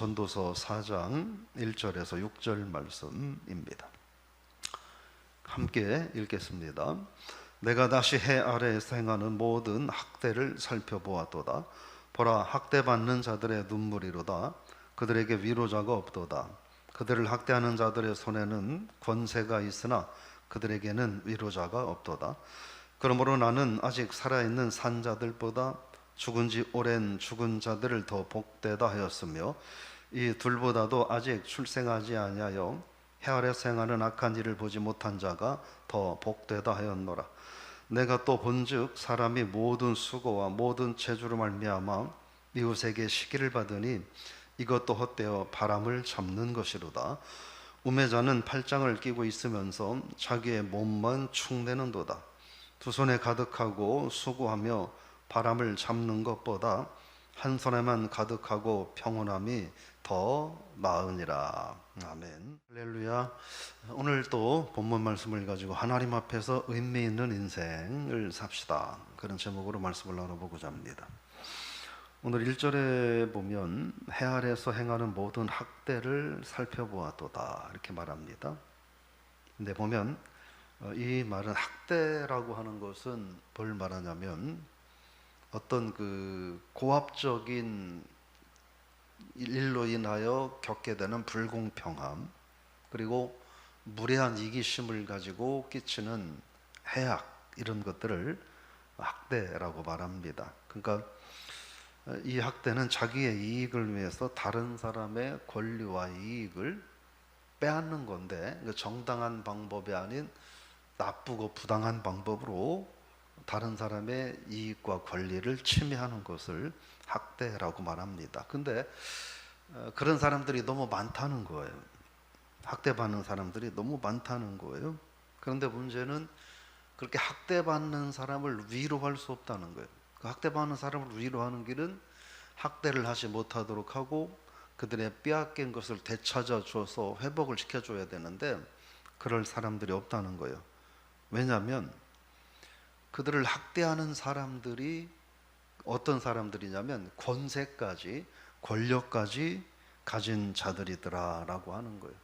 전도서 4장 1절에서 6절 말씀입니다. 함께 읽겠습니다. 내가 다시 해 아래에서 행하는 모든 학대를 살펴보았도다. 보라, 학대받는 자들의 눈물이로다. 그들에게 위로자가 없도다. 그들을 학대하는 자들의 손에는 권세가 있으나 그들에게는 위로자가 없도다. 그러므로 나는 아직 살아있는 산 자들보다 죽은 지 오랜 죽은 자들을 더 복되다 하였으며, 이 둘보다도 아직 출생하지 아니하여 해 아래에서 행하는 악한 일을 보지 못한 자가 더 복되다 하였노라. 내가 또 본즉 사람이 모든 수고와 모든 재주로 말미암아 이웃에게 시기를 받으니 이것도 헛되어 바람을 잡는 것이로다. 우매자는 팔짱을 끼고 있으면서 자기의 몸만 축내는도다. 두 손에 가득하고 수고하며 바람을 잡는 것보다 한 손에만 가득하고 평온함이 더 나으니라. 아멘. 할렐루야. 오늘 또 본문 말씀을 가지고 하나님 앞에서 의미 있는 인생을 삽시다, 그런 제목으로 말씀을 나눠보고자 합니다. 오늘 1절에 보면 해 아래에서 행하는 모든 학대를 살펴보았도다, 이렇게 말합니다. 근데 보면 이 말은, 학대라고 하는 것은 뭘 말하냐면 어떤 그 고압적인 일로 인하여 겪게 되는 불공평함, 그리고 무례한 이기심을 가지고 끼치는 해악, 이런 것들을 학대라고 말합니다. 그러니까 이 학대는 자기의 이익을 위해서 다른 사람의 권리와 이익을 빼앗는 건데, 정당한 방법이 아닌 나쁘고 부당한 방법으로 다른 사람의 이익과 권리를 침해하는 것을 학대라고 말합니다. 근데 그런 사람들이 너무 많다는 거예요. 학대받는 사람들이 너무 많다는 거예요. 그런데 문제는 그렇게 학대받는 사람을 위로할 수 없다는 거예요. 그 학대받는 사람을 위로하는 길은 학대를 하지 못하도록 하고 그들의 빼앗긴 것을 되찾아 줘서 회복을 시켜줘야 되는데, 그럴 사람들이 없다는 거예요. 왜냐하면 그들을 학대하는 사람들이 어떤 사람들이냐면 권세까지, 권력까지 가진 자들이더라라고 하는 거예요.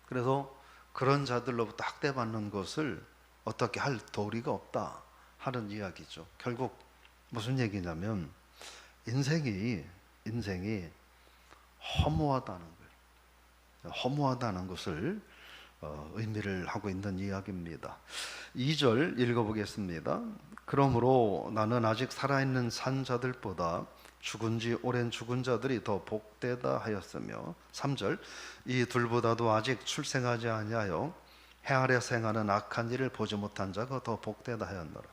그래서 그런 자들로부터 학대받는 것을 어떻게 할 도리가 없다 하는 이야기죠. 결국 무슨 얘기냐면 인생이 허무하다는 거예요. 허무하다는 것을 의미를 하고 있는 이야기입니다. 2절 읽어보겠습니다. 그러므로 나는 아직 살아있는 산 자들보다 죽은 지 오랜 죽은 자들이 더 복되다 하였으며, 3절 이 둘보다도 아직 출생하지 아니하여 해 아래에서 행하는 악한 일을 보지 못한 자가 더 복되다 하였노라.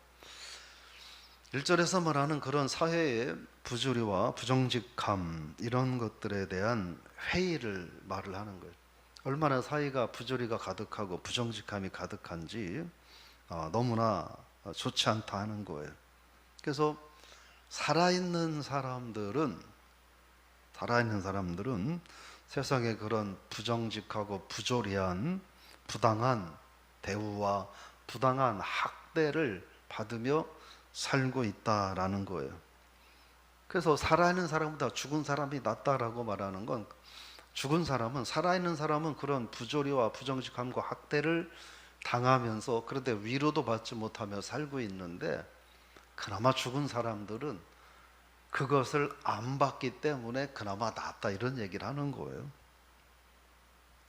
1절에서 말하는 그런 사회의 부조리와 부정직함, 이런 것들에 대한 회의를 말을 하는 거예요. 얼마나 사회가 부조리가 가득하고 부정직함이 가득한지 너무나 좋지 않다 하는 거예요. 그래서 살아있는 사람들은 세상에 그런 부정직하고 부조리한 부당한 대우와 부당한 학대를 받으며 살고 있다라는 거예요. 그래서 살아있는 사람보다 죽은 사람이 낫다라고 말하는 건, 죽은 사람은, 살아있는 사람은 그런 부조리와 부정직함과 학대를 당하면서 그런데 위로도 받지 못하며 살고 있는데, 그나마 죽은 사람들은 그것을 안 받기 때문에 그나마 낫다, 이런 얘기를 하는 거예요.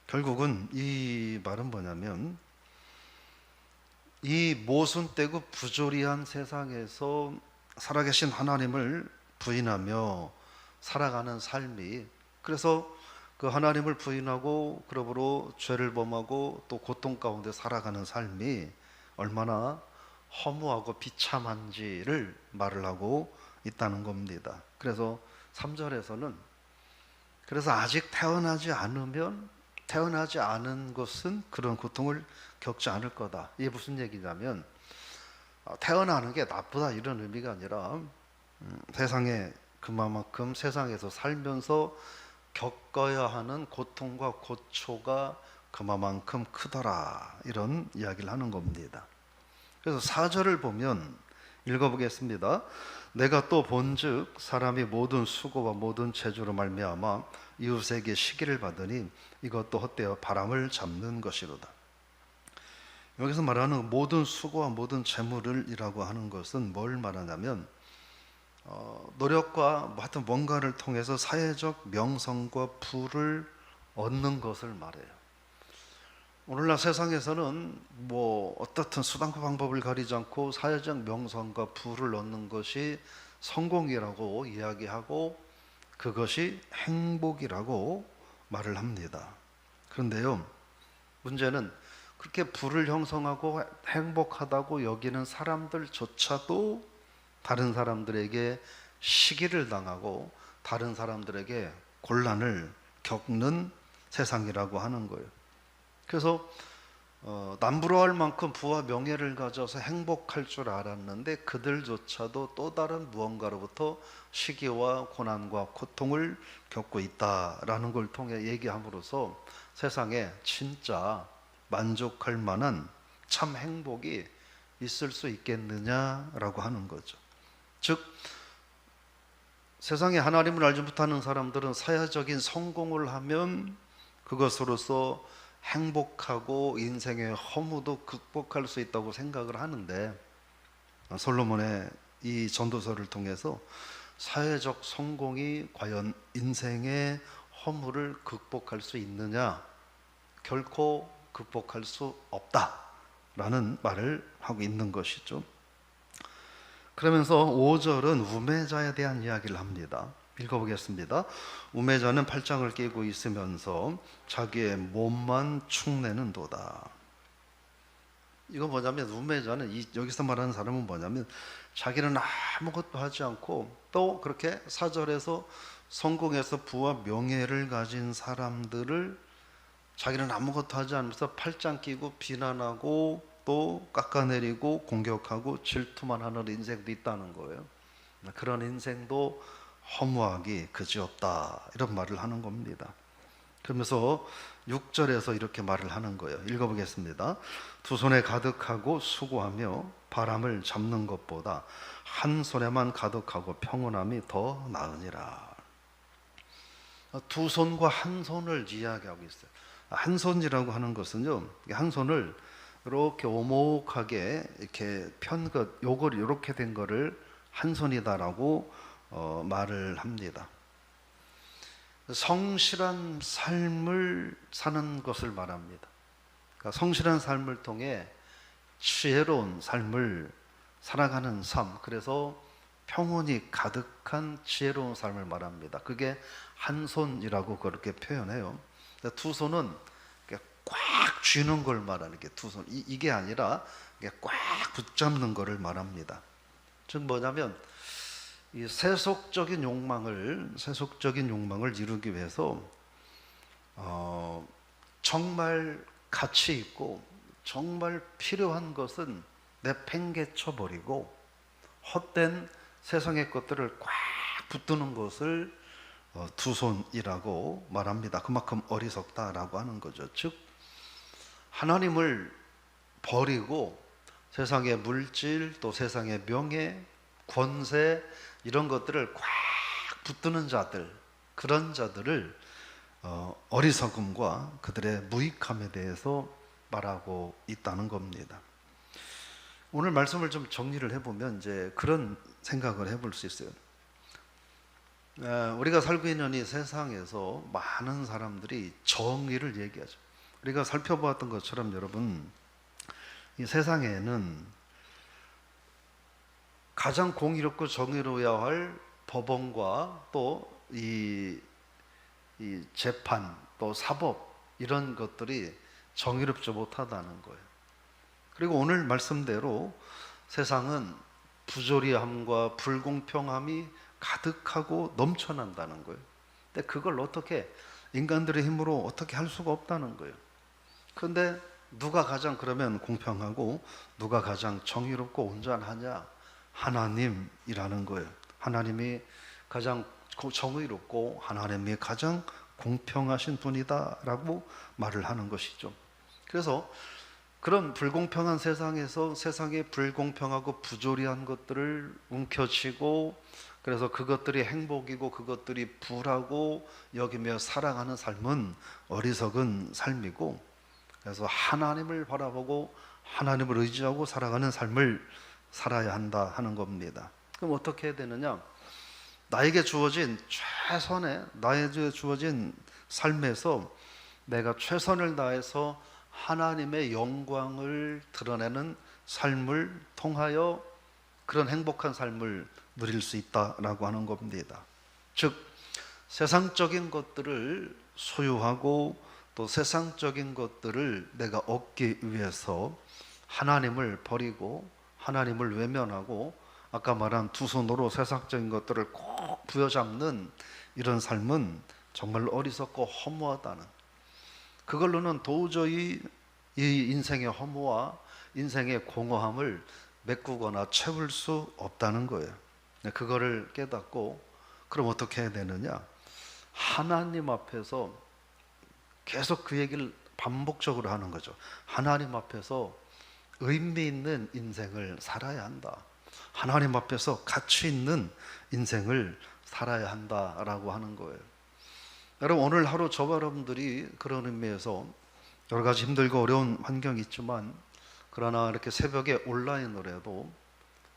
결국은 이 말은 뭐냐면, 이 모순되고 부조리한 세상에서 살아계신 하나님을 부인하며 살아가는 삶이, 그래서 그 하나님을 부인하고 그러므로 죄를 범하고 또 고통 가운데 살아가는 삶이 얼마나 허무하고 비참한지를 말을 하고 있다는 겁니다. 그래서 3절에서는 그래서 아직 태어나지 않은 것은 그런 고통을 겪지 않을 거다. 이게 무슨 얘기냐면 태어나는 게 나쁘다, 이런 의미가 아니라 세상에 그만큼 세상에서 살면서 겪어야 하는 고통과 고초가 그만큼 크더라, 이런 이야기를 하는 겁니다. 그래서 4절을 보면 읽어보겠습니다. 내가 또 본즉 사람이 모든 수고와 모든 재주로 말미암아 이웃에게 시기를 받으니 이것도 헛되어 바람을 잡는 것이로다. 여기서 말하는 모든 수고와 모든 재물이라고 하는 것은 뭘 말하냐면 노력과 하여튼 뭔가를 통해서 사회적 명성과 부를 얻는 것을 말해요. 오늘날 세상에서는 뭐 어떻든 수단과 방법을 가리지 않고 사회적 명성과 부를 얻는 것이 성공이라고 이야기하고 그것이 행복이라고 말을 합니다. 그런데요, 문제는 그렇게 부를 형성하고 행복하다고 여기는 사람들조차도 다른 사람들에게 시기를 당하고 다른 사람들에게 곤란을 겪는 세상이라고 하는 거예요. 그래서 남부러워할 만큼 부와 명예를 가져서 행복할 줄 알았는데 그들조차도 또 다른 무언가로부터 시기와 고난과 고통을 겪고 있다라는 걸 통해 얘기함으로써 세상에 진짜 만족할 만한 참 행복이 있을 수 있겠느냐라고 하는 거죠. 즉 세상에 하나님을 알지 못하는 사람들은 사회적인 성공을 하면 그것으로서 행복하고 인생의 허무도 극복할 수 있다고 생각을 하는데 솔로몬의 이 전도서를 통해서 사회적 성공이 과연 인생의 허무를 극복할 수 있느냐? 결코 극복할 수 없다라는 말을 하고 있는 것이죠. 그러면서 5절은 우매자에 대한 이야기를 합니다. 읽어보겠습니다. 우매자는 팔짱을 끼고 있으면서 자기의 몸만 축내는 도다. 이건 뭐냐면 우매자는 여기서 말하는 사람은 뭐냐면 자기는 아무것도 하지 않고 또 그렇게 4절에서 성공해서 부와 명예를 가진 사람들을 자기는 아무것도 하지 않으면서 팔짱 끼고 비난하고 또 깎아내리고 공격하고 질투만 하는 인생도 있다는 거예요. 그런 인생도 허무하기 그지없다 이런 말을 하는 겁니다. 그러면서 6절에서 이렇게 말을 하는 거예요. 읽어보겠습니다. 두 손에 가득하고 수고하며 바람을 잡는 것보다 한 손에만 가득하고 평온함이 더 나으니라. 두 손과 한 손을 이야기하고 있어요. 한 손이라고 하는 것은요, 한 손을 이렇게 오목하게 이렇게 편 것, 요걸 이렇게 된 거를 한 손이다라고 말을 합니다. 성실한 삶을 사는 것을 말합니다. 그러니까 성실한 삶을 통해 지혜로운 삶을 살아가는 삶, 그래서 평온이 가득한 지혜로운 삶을 말합니다. 그게 한 손이라고 그렇게 표현해요. 두 손은 꽉 쥐는 걸 말하는 게 두 손. 이게 아니라 꽉 붙잡는 거를 말합니다. 즉 뭐냐면 이 세속적인 욕망을 이루기 위해서 정말 가치 있고 정말 필요한 것은 내팽개쳐 버리고 헛된 세상의 것들을 꽉 붙드는 것을 두 손이라고 말합니다. 그만큼 어리석다라고 하는 거죠. 즉 하나님을 버리고 세상의 물질 또 세상의 명예, 권세 이런 것들을 꽉 붙드는 자들, 그런 자들을 어리석음과 그들의 무익함에 대해서 말하고 있다는 겁니다. 오늘 말씀을 좀 정리를 해보면 이제 그런 생각을 해볼 수 있어요. 우리가 살고 있는 이 세상에서 많은 사람들이 정의를 얘기하죠. 우리가 살펴보았던 것처럼 여러분, 이 세상에는 가장 공의롭고 정의로워야 할 법원과 또 이 재판 또 사법 이런 것들이 정의롭지 못하다는 거예요. 그리고 오늘 말씀대로 세상은 부조리함과 불공평함이 가득하고 넘쳐난다는 거예요. 근데 그걸 어떻게 인간들의 힘으로 어떻게 할 수가 없다는 거예요. 그런데 누가 가장 그러면 공평하고 누가 가장 정의롭고 온전하냐? 하나님이라는 거예요. 하나님이 가장 정의롭고 하나님이 가장 공평하신 분이다라고 말을 하는 것이죠. 그래서 그런 불공평한 세상에서 세상의 불공평하고 부조리한 것들을 움켜쥐고 그래서 그것들이 행복이고 그것들이 부라고 여기며 살아가는 삶은 어리석은 삶이고, 그래서 하나님을 바라보고 하나님을 의지하고 살아가는 삶을 살아야 한다 하는 겁니다. 그럼 어떻게 해야 되느냐? 나에게 주어진 삶에서 내가 최선을 다해서 하나님의 영광을 드러내는 삶을 통하여 그런 행복한 삶을 누릴 수 있다라고 하는 겁니다. 즉 세상적인 것들을 소유하고 또 세상적인 것들을 내가 얻기 위해서 하나님을 버리고 하나님을 외면하고 아까 말한 두 손으로 세상적인 것들을 꼭 부여잡는 이런 삶은 정말 어리석고 허무하다는, 그걸로는 도저히 이 인생의 허무와 인생의 공허함을 메꾸거나 채울 수 없다는 거예요. 그거를 깨닫고 그럼 어떻게 해야 되느냐? 하나님 앞에서 계속 그 얘기를 반복적으로 하는 거죠. 하나님 앞에서 의미 있는 인생을 살아야 한다. 하나님 앞에서 가치 있는 인생을 살아야 한다라고 하는 거예요. 여러분, 오늘 하루 저와 여러분들이 그런 의미에서 여러 가지 힘들고 어려운 환경이 있지만, 그러나 이렇게 새벽에 온라인으로라도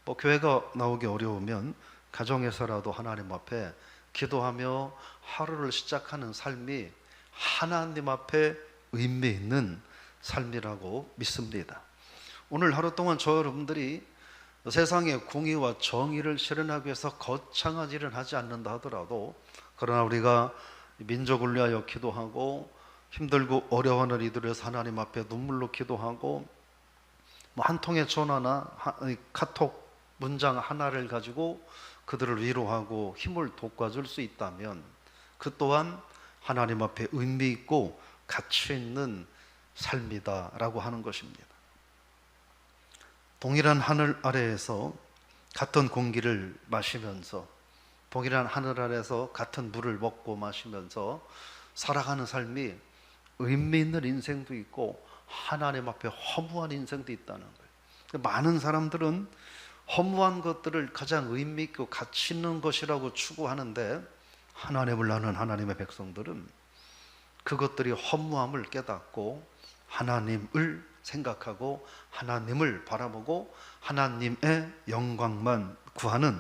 뭐 교회가 나오기 어려우면 가정에서라도 하나님 앞에 기도하며 하루를 시작하는 삶이 하나님 앞에 의미 있는 삶이라고 믿습니다. 오늘 하루 동안 저 여러분들이 세상의 공의와 정의를 실현하기 위해서 거창한 일은 하지 않는다 하더라도, 그러나 우리가 민족을 위하여 기도하고 힘들고 어려워하는 이들을 위해서 하나님 앞에 눈물로 기도하고 뭐 한 통의 전화나 카톡 문장 하나를 가지고 그들을 위로하고 힘을 돋궈줄 수 있다면 그 또한 하나님 앞에 의미 있고 가치 있는 삶이다라고 하는 것입니다. 동일한 하늘 아래에서 같은 공기를 마시면서, 동일한 하늘 아래에서 같은 물을 먹고 마시면서 살아가는 삶이 의미 있는 인생도 있고 하나님 앞에 허무한 인생도 있다는 거예요. 많은 사람들은 허무한 것들을 가장 의미 있고 가치 있는 것이라고 추구하는데, 하나님을 아는 하나님의 백성들은 그것들이 허무함을 깨닫고 하나님을 생각하고 하나님을 바라보고 하나님의 영광만 구하는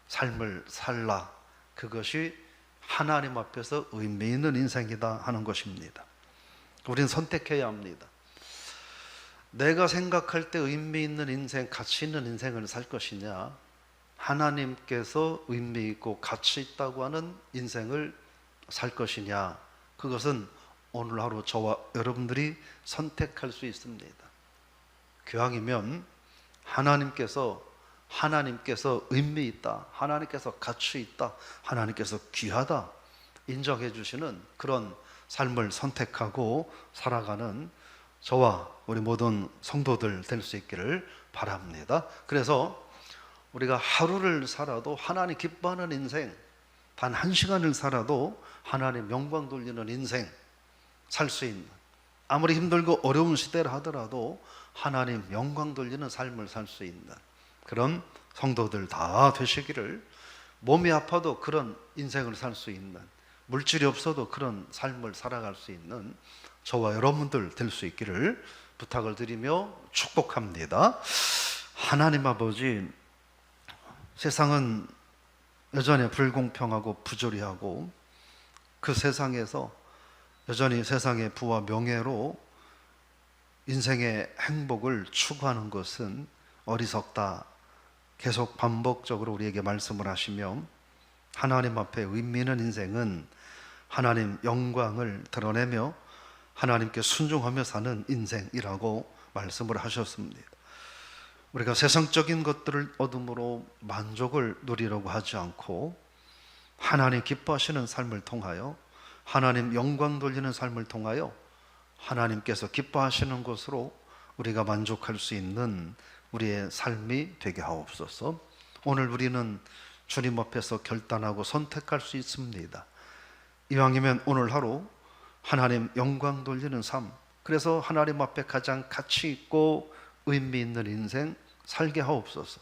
삶을 살라. 그것이 하나님 앞에서 의미 있는 인생이다 하는 것입니다. 우리는 선택해야 합니다. 내가 생각할 때 의미 있는 인생, 가치 있는 인생을 살 것이냐, 하나님께서 의미 있고 가치 있다고 하는 인생을 살 것이냐, 그것은 오늘 하루 저와 여러분들이 선택할 수 있습니다. 교황이면 하나님께서 의미 있다, 하나님께서 가치 있다, 하나님께서 귀하다 인정해 주시는 그런 삶을 선택하고 살아가는 저와 우리 모든 성도들 될 수 있기를 바랍니다. 그래서 우리가 하루를 살아도 하나님 기뻐하는 인생, 단 한 시간을 살아도 하나님 영광 돌리는 인생 살 수 있는, 아무리 힘들고 어려운 시대를 하더라도 하나님 영광 돌리는 삶을 살 수 있는 그런 성도들 다 되시기를, 몸이 아파도 그런 인생을 살 수 있는, 물질이 없어도 그런 삶을 살아갈 수 있는 저와 여러분들 될 수 있기를 부탁을 드리며 축복합니다. 하나님 아버지, 세상은 여전히 불공평하고 부조리하고 그 세상에서 여전히 세상의 부와 명예로 인생의 행복을 추구하는 것은 어리석다. 계속 반복적으로 우리에게 말씀을 하시며, 하나님 앞에 의미 있는 인생은 하나님 영광을 드러내며 하나님께 순종하며 사는 인생이라고 말씀을 하셨습니다. 우리가 세상적인 것들을 얻음으로 만족을 누리려고 하지 않고 하나님 기뻐하시는 삶을 통하여, 하나님 영광 돌리는 삶을 통하여 하나님께서 기뻐하시는 것으로 우리가 만족할 수 있는 우리의 삶이 되게 하옵소서. 오늘 우리는 주님 앞에서 결단하고 선택할 수 있습니다. 이왕이면 오늘 하루 하나님 영광 돌리는 삶, 그래서 하나님 앞에 가장 가치 있고 의미 있는 인생 살게 하옵소서.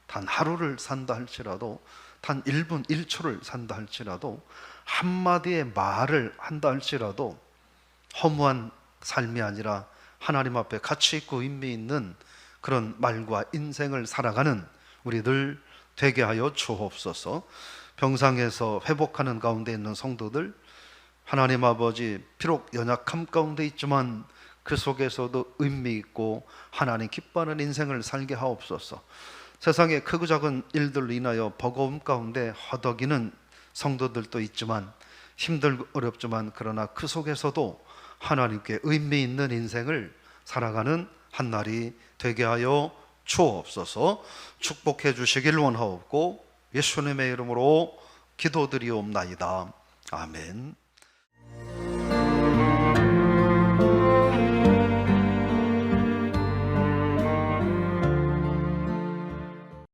단 하루를 산다 할지라도, 단 1분 1초를 산다 할지라도, 한마디의 말을 한다 할지라도 허무한 삶이 아니라 하나님 앞에 가치 있고 의미 있는 그런 말과 인생을 살아가는 우리들 되게 하여 주옵소서. 병상에서 회복하는 가운데 있는 성도들, 하나님 아버지, 비록 연약함 가운데 있지만 그 속에서도 의미 있고 하나님 기뻐하는 인생을 살게 하옵소서. 세상의 크고 작은 일들로 인하여 버거움 가운데 허덕이는 성도들도 있지만, 힘들고 어렵지만 그러나 그 속에서도 하나님께 의미 있는 인생을 살아가는 한날이 되게 하여 주옵소서. 축복해 주시길 원하옵고 예수님의 이름으로 기도드리옵나이다. 아멘.